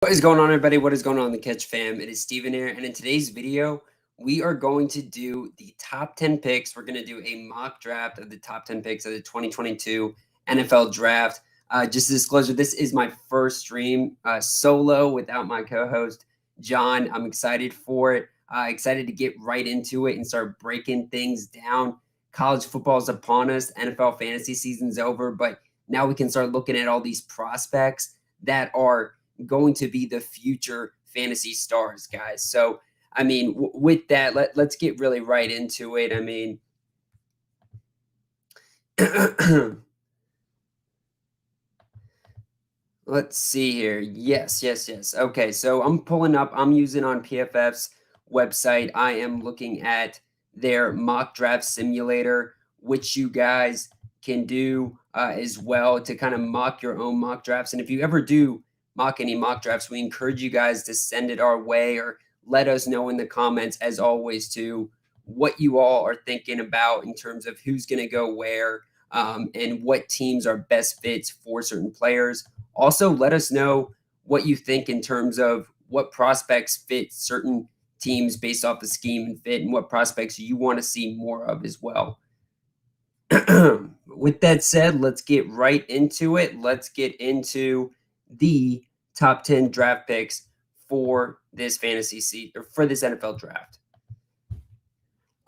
What is going on, everybody? What is going on, the Catch fam? It is Steven here, and in today's video, we are going to do the top 10 picks. We're going to do a mock draft of the top 10 picks of the 2022 NFL Draft. Just a disclosure, this is my first stream solo without my co-host, John. I'm excited for it. Excited to get right into it and start breaking things down. College football is upon us. NFL fantasy season's over, but now we can start looking at all these prospects that are going to be the future fantasy stars, guys. So, I mean, with that, let's get really right into it. I mean, let's see here. Yes. Okay, so I'm pulling up, I'm using on PFF's website. I am looking at their mock draft simulator, which you guys can do as well to kind of mock your own mock drafts. And if you ever do mock any mock drafts, we encourage you guys to send it our way or let us know in the comments, as always, to what you all are thinking about in terms of who's going to go where and what teams are best fits for certain players. Also, let us know what you think in terms of what prospects fit certain teams based off the scheme and fit, and what prospects you want to see more of as well. With that said, let's get right into it. Let's get into the top 10 draft picks for this fantasy season, or for this NFL draft.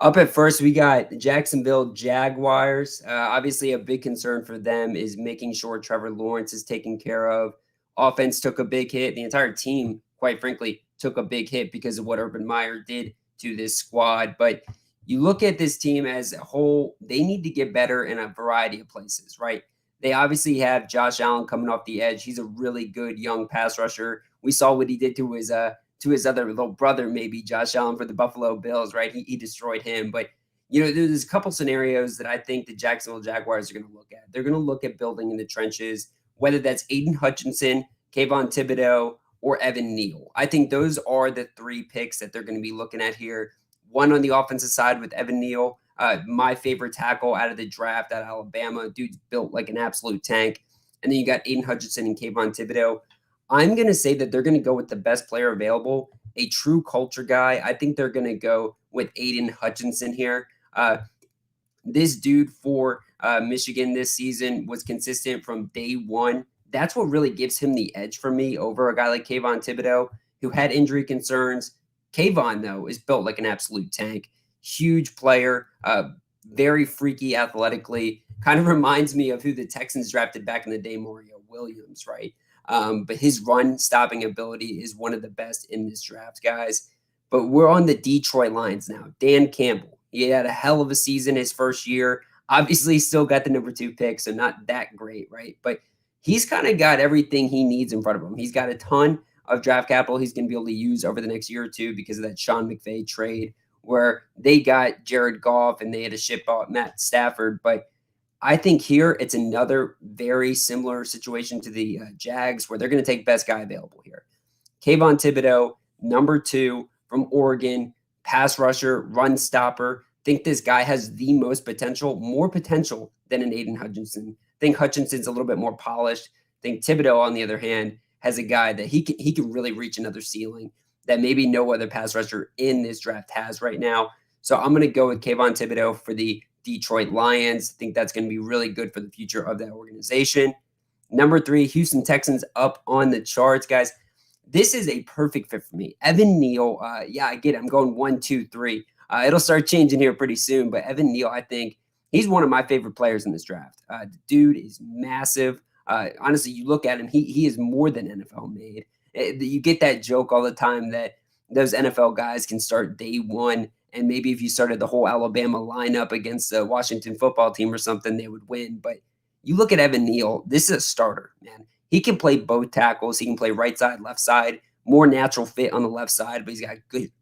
Up at first, we got the Jacksonville Jaguars. Obviously, a big concern for them is making sure Trevor Lawrence is taken care of. Offense took a big hit. The entire team, quite frankly, took a big hit because of what Urban Meyer did to this squad. But you look at this team as a whole, they need to get better in a variety of places, right? They obviously have Josh Allen coming off the edge. He's a really good young pass rusher. We saw what he did to his other little brother, maybe Josh Allen for the Buffalo Bills, right? He destroyed him. But, there's a couple scenarios that I think the Jacksonville Jaguars are going to look at. They're going to look at building in the trenches, whether that's Aiden Hutchinson, Kayvon Thibodeau, or Evan Neal. I think those are the three picks that they're going to be looking at here. One on the offensive side with Evan Neal, my favorite tackle out of the draft at Alabama. Dude's built like an absolute tank. And then you got Aiden Hutchinson and Kayvon Thibodeau. I'm going to say that they're going to go with the best player available, a true culture guy. I think they're going to go with Aiden Hutchinson here. This dude for Michigan this season was consistent from day one. That's what really gives him the edge for me over a guy like Kayvon Thibodeau, who had injury concerns. Kayvon, though, is built like an absolute tank. Huge player, very freaky athletically. Kind of reminds me of who the Texans drafted back in the day, Mario Williams, right? But his run stopping ability is one of the best in this draft, guys. But we're on the Detroit Lions now. Dan Campbell, he had a hell of a season his first year. Obviously, still got the number 2 pick, so not that great, right? But he's kind of got everything he needs in front of him. He's got a ton of draft capital he's going to be able to use over the next year or two because of that Sean McVay trade where they got Jared Goff and they had to ship out Matt Stafford. But I think here it's another very similar situation to the Jags where they're going to take best guy available here. Kayvon Thibodeau, number 2 from Oregon, pass rusher, run stopper. Think this guy has the most potential, more potential than an Aiden Hutchinson. Think Hutchinson's a little bit more polished. Think Thibodeau, on the other hand, has a guy that he can really reach another ceiling that maybe no other pass rusher in this draft has right now. So I'm going to go with Kayvon Thibodeau for the Detroit Lions. I think that's going to be really good for the future of that organization. Number 3, Houston Texans up on the charts, guys. This is a perfect fit for me. Evan Neal, yeah, I get it. I'm going 1, 2, 3. It'll start changing here pretty soon, but Evan Neal, I think he's one of my favorite players in this draft. The dude is massive. Honestly, you look at him, he is more than NFL made. You get that joke all the time that those NFL guys can start day one, and maybe if you started the whole Alabama lineup against the Washington football team or something, they would win. But you look at Evan Neal, this is a starter, man. He can play both tackles. He can play right side, left side, more natural fit on the left side, but he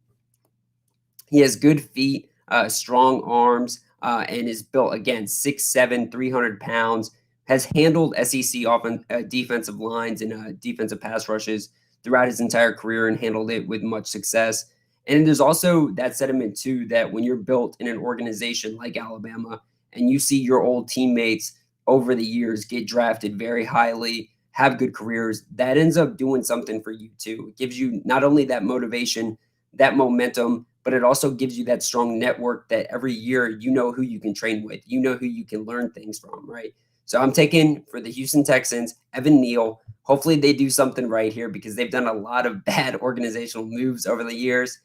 has good feet, strong arms, and is built, again, 6'7", 300 pounds, has handled SEC defensive lines and defensive pass rushes throughout his entire career and handled it with much success. And there's also that sentiment, too, that when you're built in an organization like Alabama and you see your old teammates over the years get drafted very highly, have good careers, that ends up doing something for you too. It gives you not only that motivation, that momentum, but it also gives you that strong network that every year you know who you can train with, you know who you can learn things from, right? So I'm taking for the Houston Texans, Evan Neal. Hopefully they do something right here because they've done a lot of bad organizational moves over the years.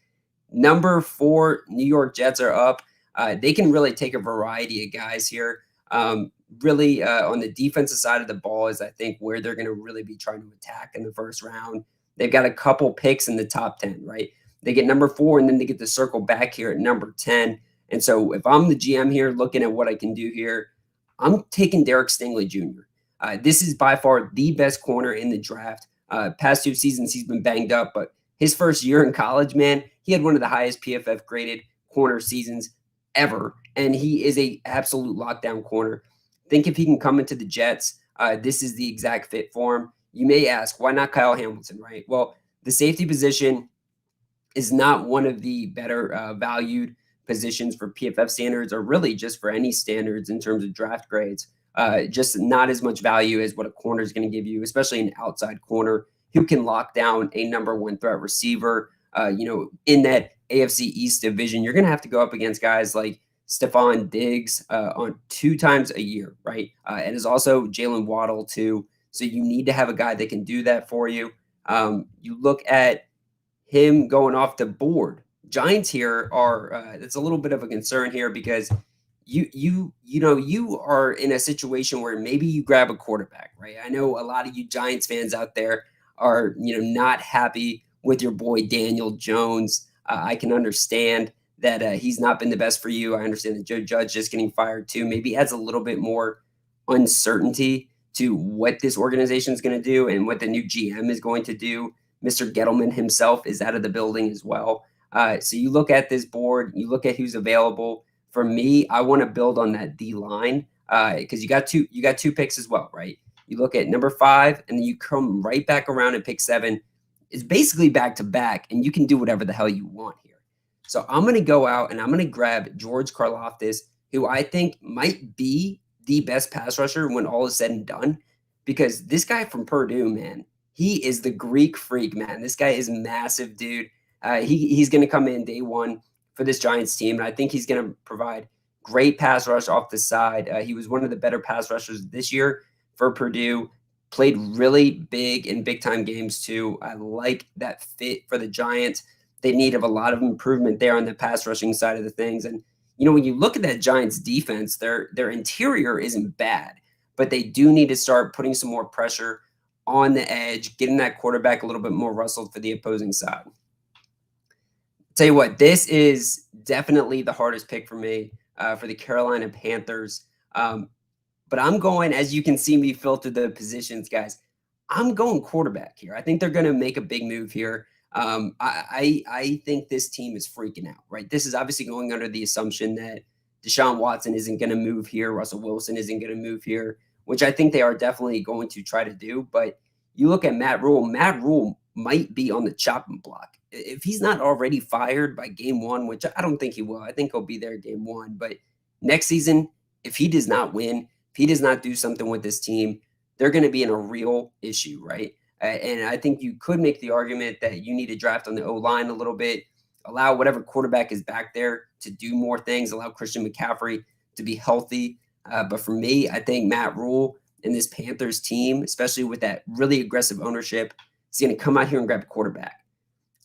Number 4, New York Jets are up. They can really take a variety of guys here. Really, on the defensive side of the ball is, I think, where they're going to really be trying to attack in the first round. They've got a couple picks in the top 10, right? They get number 4, and then they get to circle back here at number 10. And so if I'm the GM here looking at what I can do here, I'm taking Derek Stingley Jr. This is by far the best corner in the draft. Past 2 seasons, he's been banged up, but his first year in college, man, he had one of the highest PFF graded corner seasons ever, and he is a absolute lockdown corner. Think if he can come into the Jets, this is the exact fit for him. You may ask, why not Kyle Hamilton, right? Well, the safety position is not one of the better valued positions for PFF standards, or really just for any standards in terms of draft grades. Just not as much value as what a corner is going to give you, especially an outside corner who can lock down a number 1 threat receiver. In that AFC East division, you're going to have to go up against guys like Stephon Diggs on 2 times a year, right? And is also Jalen Waddle too. So you need to have a guy that can do that for you. You look at him going off the board. Giants here are it's a little bit of a concern here because you are in a situation where maybe you grab a quarterback, right? I know a lot of you Giants fans out there are not happy with your boy Daniel Jones. I can understand that he's not been the best for you. I understand that Joe Judge just getting fired too. Maybe adds a little bit more uncertainty to what this organization is going to do and what the new GM is going to do. Mr. Gettleman himself is out of the building as well. So you look at this board, you look at who's available. For me, I want to build on that D line because you got two picks as well, right? You look at number 5, and then you come right back around and pick 7. It's basically back to back, and you can do whatever the hell you want here. So I'm going to go out and I'm going to grab George Karlaftis, who I think might be the best pass rusher when all is said and done, because this guy from Purdue, man, he is the Greek freak, man. This guy is massive, dude. He's going to come in day 1 for this Giants team, and I think he's going to provide great pass rush off the side. He was one of the better pass rushers this year for Purdue. Played really big in big-time games, too. I like that fit for the Giants. They need a lot of improvement there on the pass rushing side of the things. And, when you look at that Giants defense, their interior isn't bad, but they do need to start putting some more pressure on the edge, getting that quarterback a little bit more rustled for the opposing side. Tell you what, this is definitely the hardest pick for me for the Carolina Panthers. But I'm going, as you can see me filter the positions, guys, I'm going quarterback here. I think they're going to make a big move here. I think this team is freaking out, right? This is obviously going under the assumption that Deshaun Watson isn't going to move here. Russell Wilson isn't going to move here, which I think they are definitely going to try to do. But you look at Matt Rule might be on the chopping block. If he's not already fired by game 1, which I don't think he will, I think he'll be there game 1. But next season, if he does not win, if he does not do something with this team, they're going to be in a real issue, right? And I think you could make the argument that you need to draft on the O-line a little bit, allow whatever quarterback is back there to do more things, allow Christian McCaffrey to be healthy. But for me, I think Matt Rule and this Panthers team, especially with that really aggressive ownership, is going to come out here and grab a quarterback.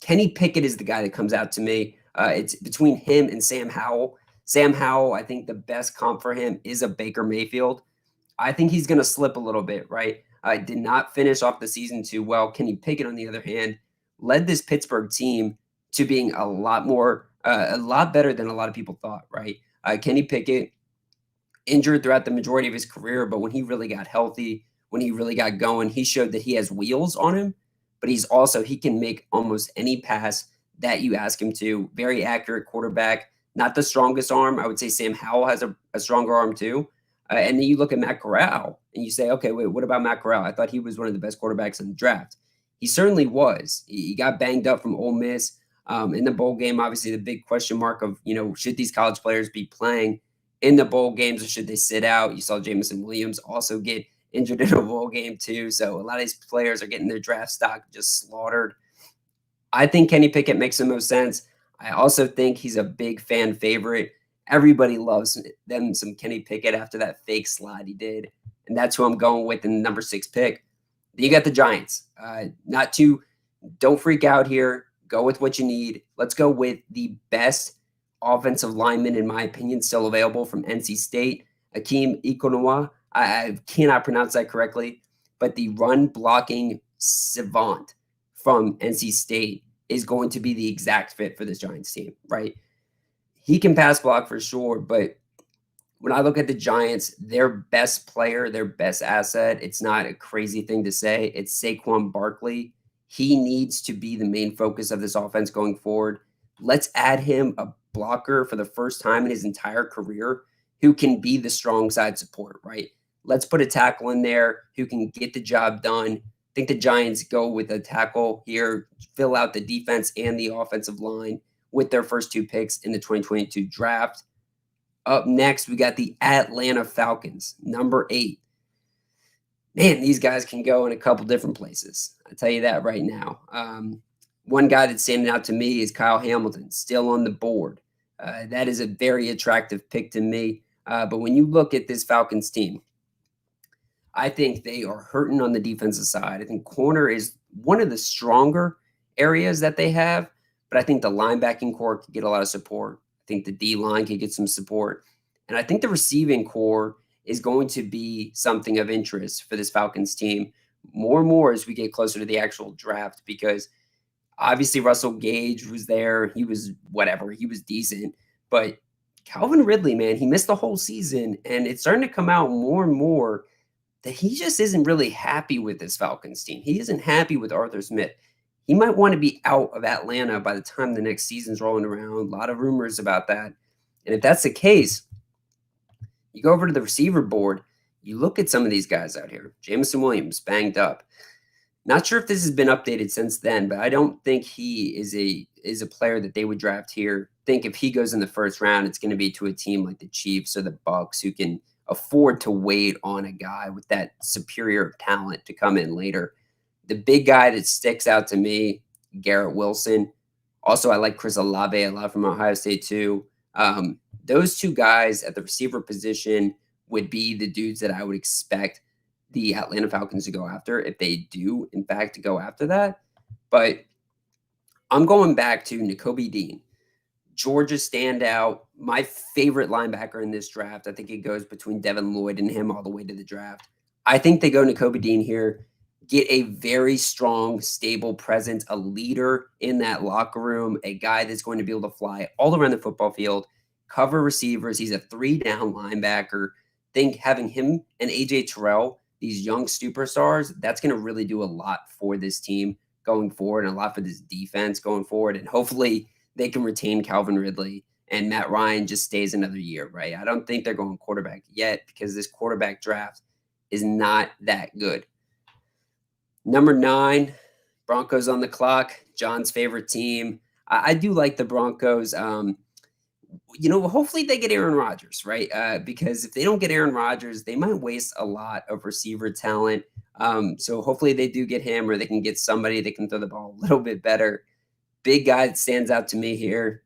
Kenny Pickett is the guy that comes out to me. It's between him and Sam Howell. Sam Howell, I think the best comp for him is a Baker Mayfield. I think he's going to slip a little bit, right? Did not finish off the season too well. Kenny Pickett, on the other hand, led this Pittsburgh team to being a lot better than a lot of people thought, right? Kenny Pickett injured throughout the majority of his career, but when he really got healthy, when he really got going, he showed that he has wheels on him, but he can make almost any pass that you ask him to. Very accurate quarterback, not the strongest arm. I would say Sam Howell has a stronger arm too. And then you look at Matt Corral and you say, okay, wait, what about Matt Corral? I thought he was one of the best quarterbacks in the draft. He certainly was. He got banged up from Ole Miss in the bowl game. Obviously, the big question mark of, should these college players be playing in the bowl games or should they sit out? You saw Jameson Williams also get injured in a bowl game too. So a lot of these players are getting their draft stock just slaughtered. I think Kenny Pickett makes the most sense. I also think he's a big fan favorite. Everybody loves them some Kenny Pickett after that fake slide he did. And that's who I'm going with in the number 6 pick. Then you got the Giants. Don't freak out here. Go with what you need. Let's go with the best offensive lineman, in my opinion, still available from NC State, Akeem Ikonowa. I cannot pronounce that correctly, but the run blocking savant from NC State is going to be the exact fit for this Giants team, right? He can pass block for sure, but when I look at the Giants, their best player, their best asset, it's not a crazy thing to say. It's Saquon Barkley. He needs to be the main focus of this offense going forward. Let's add him a blocker for the first time in his entire career who can be the strong side support, right? Let's put a tackle in there who can get the job done. I think the Giants go with a tackle here, fill out the defense and the offensive line with their first 2 picks in the 2022 draft. Up next, we got the Atlanta Falcons, number 8. Man, these guys can go in a couple different places. I'll tell you that right now. One guy that's standing out to me is Kyle Hamilton, still on the board. That is a very attractive pick to me. But when you look at this Falcons team, I think they are hurting on the defensive side. I think corner is one of the stronger areas that they have, but I think the linebacking core could get a lot of support. I think the D-line could get some support. And I think the receiving core is going to be something of interest for this Falcons team more and more as we get closer to the actual draft, because obviously Russell Gage was there. He was whatever. He was decent. But Calvin Ridley, man, he missed the whole season, and it's starting to come out more and more that he just isn't really happy with this Falcons team. He isn't happy with Arthur Smith. He might want to be out of Atlanta by the time the next season's rolling around. A lot of rumors about that. And if that's the case, you go over to the receiver board, you look at some of these guys out here. Jameson Williams, banged up. Not sure if this has been updated since then, but I don't think he is a player that they would draft here. I think if he goes in the first round, it's going to be to a team like the Chiefs or the Bucks who can afford to wait on a guy with that superior talent to come in later. The big guy that sticks out to me, Garrett Wilson. Also, I like Chris Olave a lot from Ohio State too. Those 2 guys at the receiver position would be the dudes that I would expect the Atlanta Falcons to go after if they do, in fact, go after that. But I'm going back to Nakobe Dean, Georgia standout, my favorite linebacker in this draft. I think it goes between Devin Lloyd and him all the way to the draft. I think they go Nakobe Dean here, get a very strong, stable presence, a leader in that locker room, a guy that's going to be able to fly all around the football field, cover receivers. He's a 3-down linebacker. Think having him and AJ Terrell, these young superstars, that's going to really do a lot for this team going forward and a lot for this defense going forward. And hopefully they can retain Calvin Ridley and Matt Ryan just stays another year, right? I don't think they're going quarterback yet because this quarterback draft is not that good. Number 9, Broncos on the clock, John's favorite team. I do like the Broncos. Hopefully they get Aaron Rodgers, right? Because if they don't get Aaron Rodgers, they might waste a lot of receiver talent. So hopefully they do get him, or they can get somebody that can throw the ball a little bit better. Big guy that stands out to me here,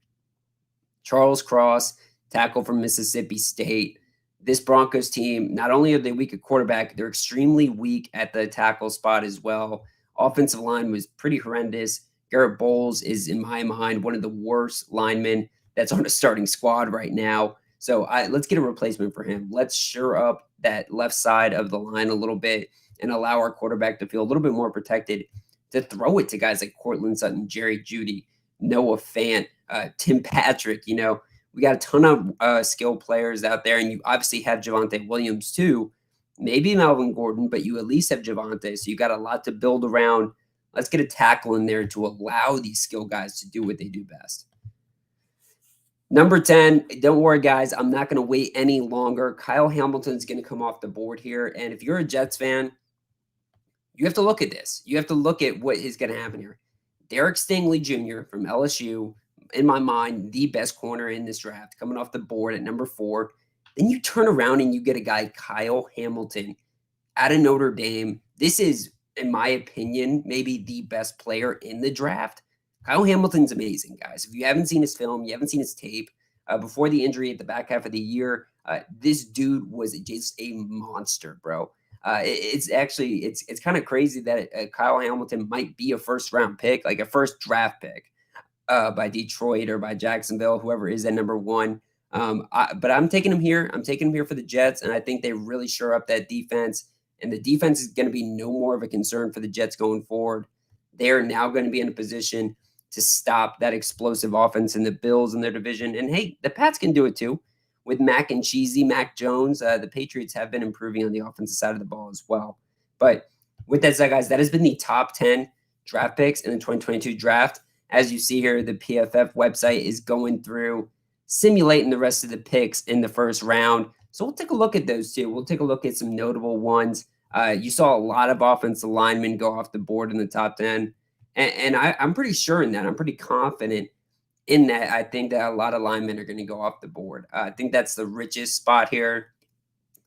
Charles Cross, tackle from Mississippi State. This Broncos team, not only are they weak at quarterback, they're extremely weak at the tackle spot as well. Offensive line was pretty horrendous. Garrett Bowles is, in my mind, one of the worst linemen that's on a starting squad right now. So let's get a replacement for him. Let's shore up that left side of the line a little bit and allow our quarterback to feel a little bit more protected, to throw it to guys like Cortland Sutton, Jerry Jeudy, Noah Fant, Tim Patrick. We got a ton of skilled players out there, and you obviously have Javonte Williams too, maybe Melvin Gordon, but you at least have Javonte, so you got a lot to build around. Let's get a tackle in there to allow these skilled guys to do what they do best. Number 10, don't worry, guys. I'm not going to wait any longer. Kyle Hamilton's going to come off the board here, and if you're a Jets fan, you have to look at this. You have to look at what is going to happen here. Derek Stingley Jr. from LSU, in my mind, the best corner in this draft, coming off the board at number 4. Then you turn around and you get a guy, Kyle Hamilton, out of Notre Dame. This is, in my opinion, maybe the best player in the draft. Kyle Hamilton's amazing, guys. If you haven't seen his film, you haven't seen his tape, before the injury at the back half of the year, this dude was just a monster, bro. It's actually it's kind of crazy that Kyle Hamilton might be a first round pick, like a first draft pick, by Detroit or by Jacksonville, whoever is at number one. But I'm taking him here. I'm taking him here for the Jets, and I think they really shore up that defense. And the defense is going to be no more of a concern for the Jets going forward. They are now going to be in a position to stop that explosive offense in the Bills in their division. And hey, the Pats can do it too with Mac and Cheesy, Mac Jones. The Patriots have been improving on the offensive side of the ball as well. But with that said, guys, that has been the top 10 draft picks in the 2022 draft. As you see here, the PFF website is going through simulating the rest of the picks in the first round. So we'll take a look at those two. We'll take a look at some notable ones. You saw a lot of offensive linemen go off the board in the top 10. And I'm pretty sure in that. I'm pretty confident in that. I think that a lot of linemen are going to go off the board. I think that's the richest spot here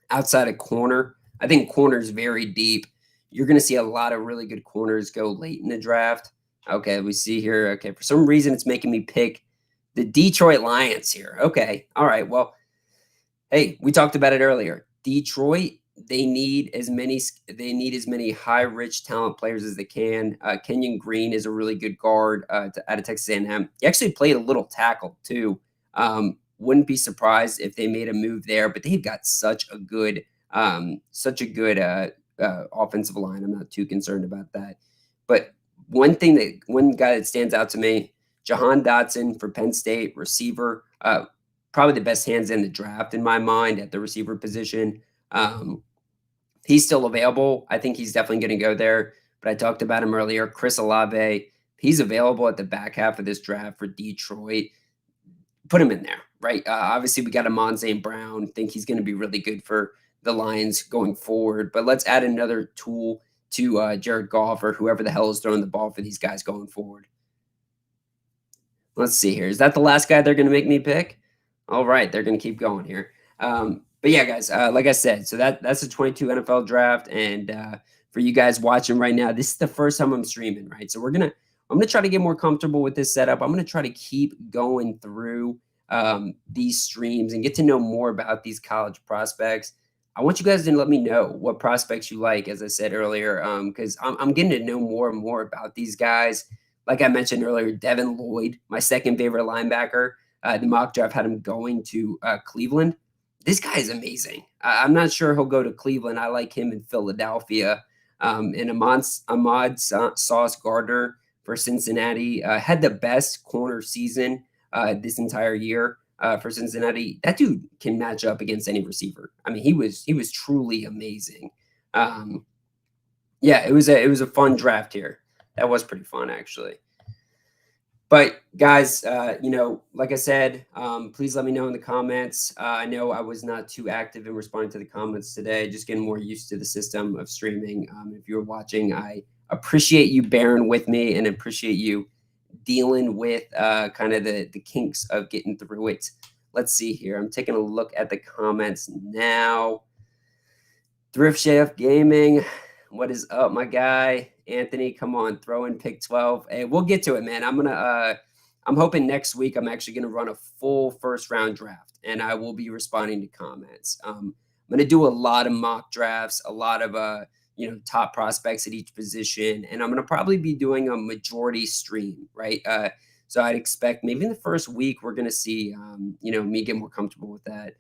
outside of corner. I think corner is very deep. You're going to see a lot of really good corners go late in the draft. Okay, we see here. Okay, for some reason, it's making me pick the Detroit Lions here. Okay, all right. Well, hey, we talked about it earlier. Detroit, they need as many high rich talent players as they can. Kenyon Green is a really good guard out of Texas A&M. He actually played a little tackle too. Wouldn't be surprised if they made a move there, but they've got such a good offensive line. I'm not too concerned about that. But one guy that stands out to me, Jahan Dotson for Penn State, receiver, probably the best hands in the draft in my mind at the receiver position. He's still available. I think he's definitely going to go there. But I talked about him earlier. Chris Olave, he's available at the back half of this draft for Detroit. Put him in there, right? Obviously, we got Amon St. Brown. Think he's going to be really good for the Lions going forward. But let's add another tool to Jared Goff or whoever the hell is throwing the ball for these guys going forward. Let's see here. Is that the last guy they're going to make me pick? All right, they're going to keep going here. But yeah, guys, like I said, so that's the 22 NFL draft. And for you guys watching right now, this is the first time I'm streaming, right? So I'm gonna try to get more comfortable with this setup. I'm gonna try to keep going through these streams and get to know more about these college prospects. I want you guys to let me know what prospects you like, as I said earlier, because I'm getting to know more and more about these guys. Like I mentioned earlier, Devin Lloyd, my second favorite linebacker. The mock draft had him going to Cleveland. This guy is amazing. I'm not sure he'll go to Cleveland. I like him in Philadelphia. And Ahmad Sauce Gardner for Cincinnati had the best corner season this entire year for Cincinnati. That dude can match up against any receiver. I mean, he was truly amazing. Yeah, it was a fun draft here. That was pretty fun, actually. But guys, like I said, please let me know in the comments. I know I was not too active in responding to the comments today, just getting more used to the system of streaming. If you're watching, I appreciate you bearing with me and appreciate you dealing with kind of the kinks of getting through it. Let's see here. I'm taking a look at the comments now. Thrift Chef Gaming. What is up, my guy? Anthony, come on, throw in pick 12. Hey, we'll get to it, man. I'm hoping next week I'm actually gonna run a full first round draft and I will be responding to comments. I'm gonna do a lot of mock drafts, a lot of top prospects at each position, and I'm gonna probably be doing a majority stream, right? So I'd expect maybe in the first week we're gonna see me get more comfortable with that.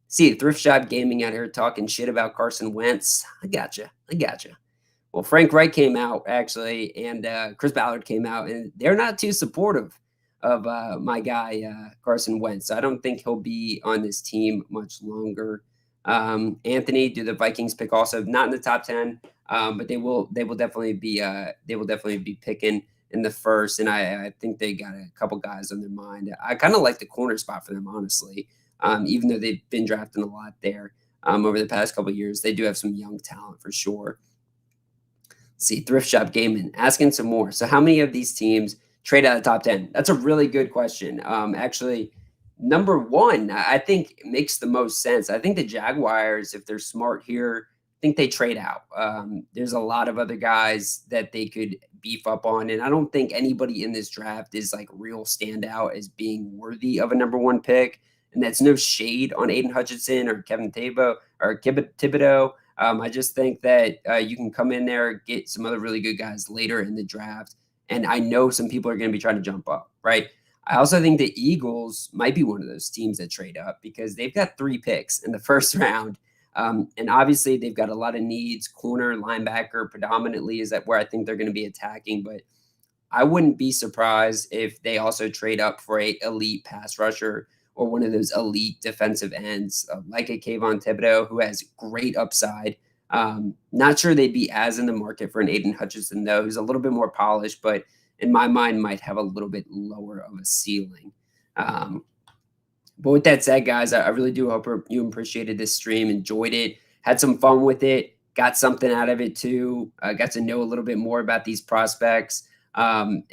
See, Thrift Shop Gaming out here talking shit about Carson Wentz. I gotcha. Well, Frank Wright came out, actually, and Chris Ballard came out, and they're not too supportive of my guy, Carson Wentz. So I don't think he'll be on this team much longer. Anthony, do the Vikings pick also? Not in the top 10, but they will definitely be picking in the first, and I think they got a couple guys on their mind. I kind of like the corner spot for them, honestly. Even though they've been drafting a lot there over the past couple of years, they do have some young talent for sure. Let's see, Thrift Shop Gaming asking some more. So how many of these teams trade out of the top 10? That's a really good question. Actually, number one, I think makes the most sense. I think the Jaguars, if they're smart here, think they trade out. There's a lot of other guys that they could beef up on, and I don't think anybody in this draft is like real standout as being worthy of a number one pick. And that's no shade on Aiden Hutchinson or Kevin Thibodeau. I just think that you can come in there, get some other really good guys later in the draft, and I know some people are going to be trying to jump up, right? I also think the Eagles might be one of those teams that trade up because they've got 3 picks in the first round. And obviously, they've got a lot of needs. Corner, linebacker, predominantly is that where I think they're going to be attacking. But I wouldn't be surprised if they also trade up for a elite pass rusher or one of those elite defensive ends, like a Kayvon Thibodeau, who has great upside. Not sure they'd be as in the market for an Aiden Hutchinson, though, who's a little bit more polished, but in my mind might have a little bit lower of a ceiling. But with that said, guys, I really do hope you appreciated this stream, enjoyed it, had some fun with it, got something out of it too, got to know a little bit more about these prospects. And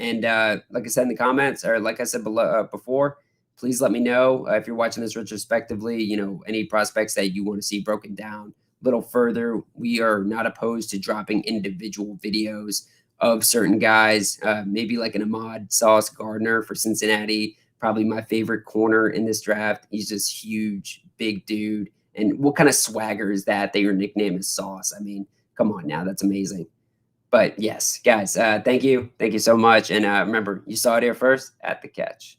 like I said in the comments, or like I said before, please let me know if you're watching this retrospectively, any prospects that you want to see broken down a little further. We are not opposed to dropping individual videos of certain guys, maybe like an Ahmad Sauce Gardner for Cincinnati, probably my favorite corner in this draft. He's just huge, big dude. And what kind of swagger is that your nickname is Sauce? I mean, come on now, that's amazing. But yes, guys, thank you. Thank you so much. And remember, you saw it here first at the catch.